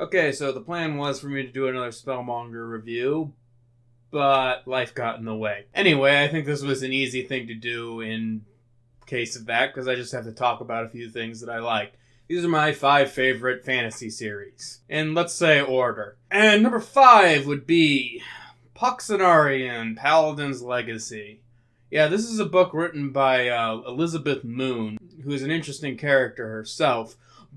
Okay, so the plan was for me to do another spellmonger review, but life got in the way. Anyway, I think this was an easy thing to do in case of that, because I just have to talk about a few things that I liked. These are my 5 favorite fantasy series. And let's say order. And number 5 would be Poxenarian, Paladin's Legacy. Yeah, this is a book written by Elizabeth Moon, who is an interesting character herself,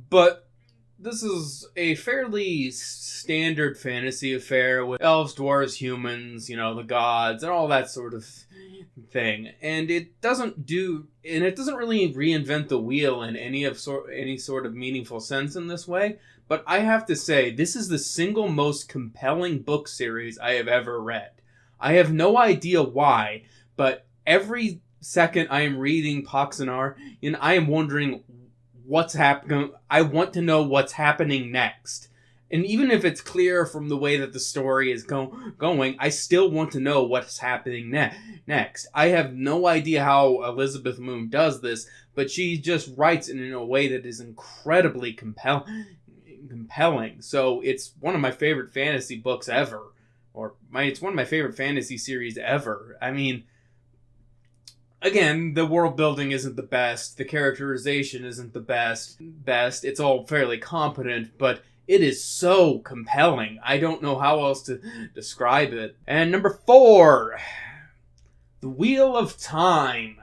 but this is a fairly standard fantasy affair with elves, dwarves, humans, the gods, and all that sort of thing. And it doesn't really reinvent the wheel in any sort of meaningful sense in this way. But I have to say, this is the single most compelling book series I have ever read. I have no idea why, but every second I am reading Poxenarian, I am wondering what's happening. I want to know what's happening next. And even if it's clear from the way that the story is going, I still want to know what's happening next. I have no idea how Elizabeth Moon does this, but she just writes it in a way that is incredibly compelling. So it's one of my favorite fantasy books ever. It's one of my favorite fantasy series ever. I mean, again, the world building isn't the best. The characterization isn't the best. It's all fairly competent, but it is so compelling. I don't know how else to describe it. And number 4, The Wheel of Time.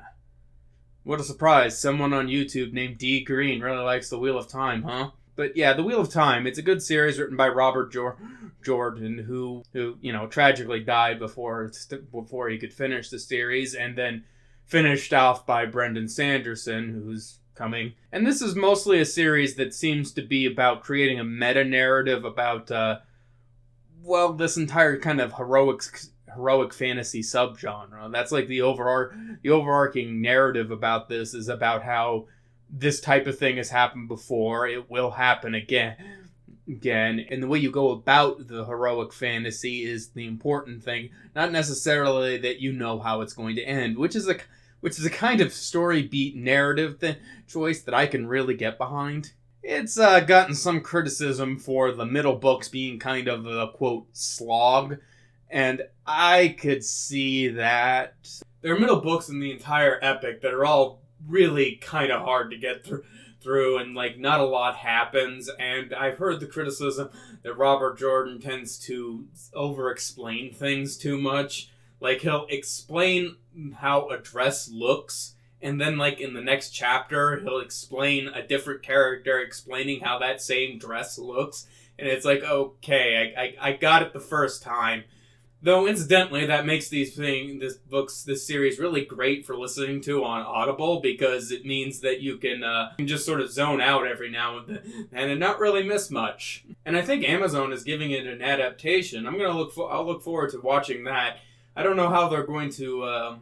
What a surprise. Someone on YouTube named D. Green really likes The Wheel of Time, huh? But yeah, The Wheel of Time. It's a good series written by Robert Jordan, who tragically died before he could finish the series, and then finished off by Brendan Sanderson, who's coming. And this is mostly a series that seems to be about creating a meta-narrative about, this entire kind of heroic fantasy subgenre. That's like the overarching narrative about this is about how this type of thing has happened before, it will happen again. And the way you go about the heroic fantasy is the important thing, not necessarily that you know how it's going to end, which is a kind of story beat narrative choice that I can really get behind. It's gotten some criticism for the middle books being kind of a, quote, slog, and I could see that. There are middle books in the entire epic that are all really kind of hard to get through, and not a lot happens, and I've heard the criticism that Robert Jordan tends to over-explain things too much. He'll explain how a dress looks, and then, in the next chapter, he'll explain a different character explaining how that same dress looks, and it's okay, I got it the first time. Though, incidentally, that makes this series really great for listening to on Audible, because it means that you can just sort of zone out every now and then and not really miss much. And I think Amazon is giving it an adaptation. I'll look forward to watching that. I don't know how they're going to,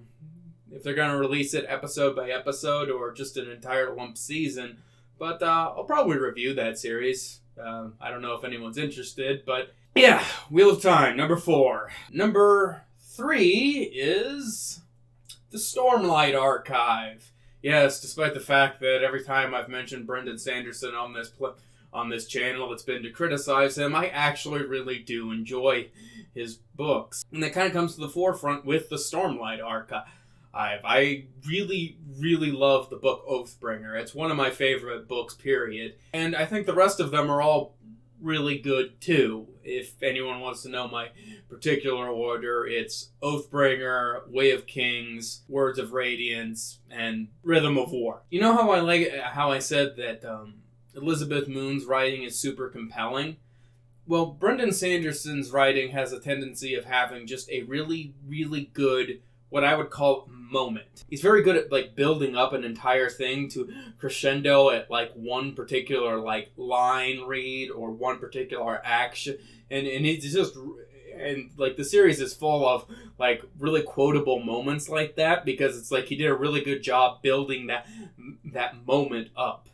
if they're going to release it episode by episode or just an entire lump season, but I'll probably review that series. I don't know if anyone's interested, but yeah, Wheel of Time, number 4. Number 3 is the Stormlight Archive. Yes, despite the fact that every time I've mentioned Brendan Sanderson on this channel, it's been to criticize him, I actually really do enjoy his books. And that kind of comes to the forefront with the Stormlight Archive. I really, really love the book Oathbringer. It's one of my favorite books, period. And I think the rest of them are all really good too. If anyone wants to know my particular order, it's Oathbringer, Way of Kings, Words of Radiance, and Rhythm of War. You know how I said that Elizabeth Moon's writing is super compelling? Well, Brendan Sanderson's writing has a tendency of having just a really, really good, what I would call, moment. He's very good at building up an entire thing to crescendo at one particular line read or one particular action, and it's just, and the series is full of really quotable moments like that, because it's he did a really good job building that moment up.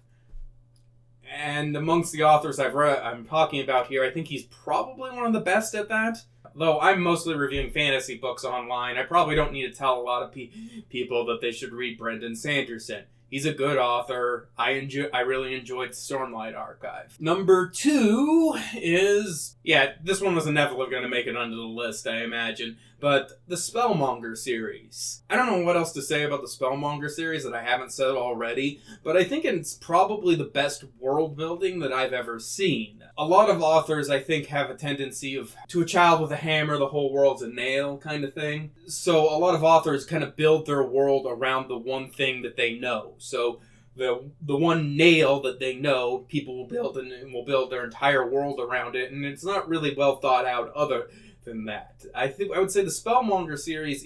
And amongst the authors I'm talking about here, I think he's probably one of the best at that. Though I'm mostly reviewing fantasy books online, I probably don't need to tell a lot of people that they should read Brendan Sanderson. He's a good author. I really enjoyed Stormlight Archive. Number 2 is, yeah, this one was inevitably going to make it onto the list, I imagine, but the Spellmonger series. I don't know what else to say about the Spellmonger series that I haven't said already, but I think it's probably the best world building that I've ever seen. A lot of authors, I think, have a tendency of, to a child with a hammer, the whole world's a nail kind of thing. So a lot of authors kind of build their world around the one thing that they know. So the one nail that they know, people will build and will build their entire world around it, and it's not really well thought out other than that. I would say the Spellmonger series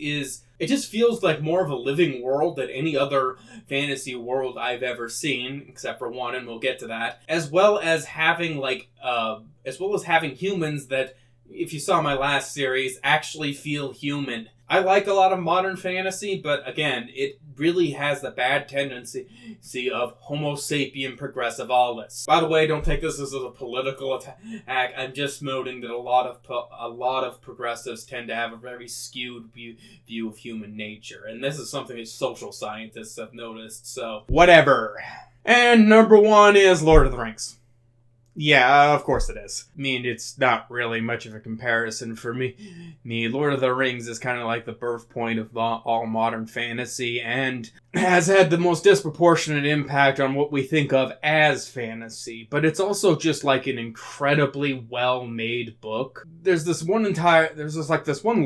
it just feels like more of a living world than any other fantasy world I've ever seen, except for one, and we'll get to that. As well as having humans that, if you saw my last series, actually feel human. I like a lot of modern fantasy, but again, it really has the bad tendency of Homo sapien progressivalis. By the way, don't take this as a political attack. I'm just noting that a lot of progressives tend to have a very skewed view of human nature, and this is something that social scientists have noticed. So whatever. And number 1 is Lord of the Rings. Yeah, of course it is. I mean, it's not really much of a comparison for me. Lord of the Rings is kind of like the birth point of all modern fantasy and has had the most disproportionate impact on what we think of as fantasy. But it's also just like an incredibly well-made book. There's this one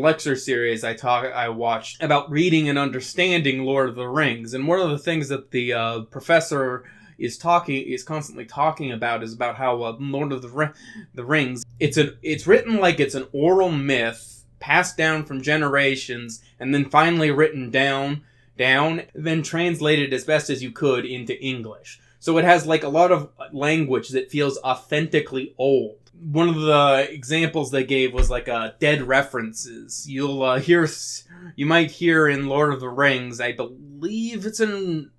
lecture series I watched about reading and understanding Lord of the Rings. And one of the things that the professor is constantly talking about is about how Lord of the Rings, it's written like it's an oral myth passed down from generations and then finally written down, then translated as best as you could into English. So it has like a lot of language that feels authentically old. One of the examples they gave was like dead references. You might hear in Lord of the Rings, I believe it's in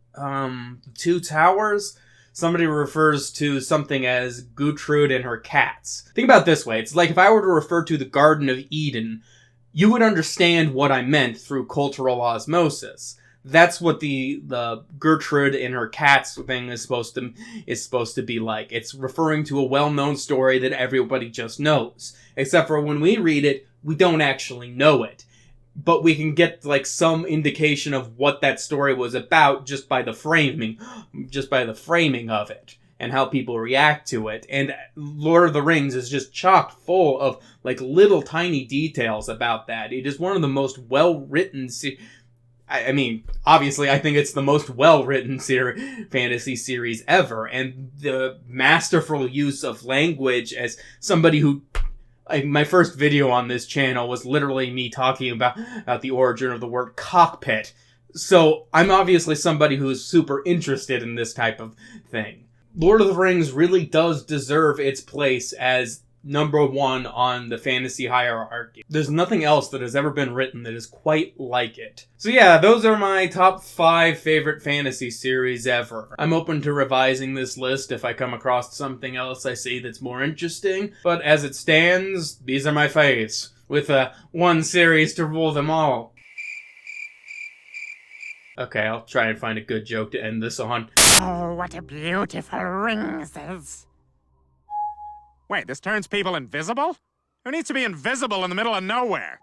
Two Towers, somebody refers to something as Gertrude and her cats. Think about it this way. It's like if I were to refer to the Garden of Eden, you would understand what I meant through cultural osmosis. That's what the Gertrude and her cats thing is supposed to be like. It's referring to a well-known story that everybody just knows. Except for when we read it, we don't actually know it. But we can get like some indication of what that story was about just by the framing of it and how people react to it. And Lord of the Rings is just chock full of like little tiny details about that. It is one of the most well-written obviously, I think it's the most well-written fantasy series ever, and the masterful use of language as somebody who... my first video on this channel was literally me talking about the origin of the word cockpit. So I'm obviously somebody who is super interested in this type of thing. Lord of the Rings really does deserve its place as number 1 on the fantasy hierarchy. There's nothing else that has ever been written that is quite like it. So yeah, those are my top 5 favorite fantasy series ever. I'm open to revising this list if I come across something else I see that's more interesting, but as it stands, these are my faves, with one series to rule them all. Okay, I'll try and find a good joke to end this on. Oh, what a beautiful ring this is. Wait, this turns people invisible? Who needs to be invisible in the middle of nowhere?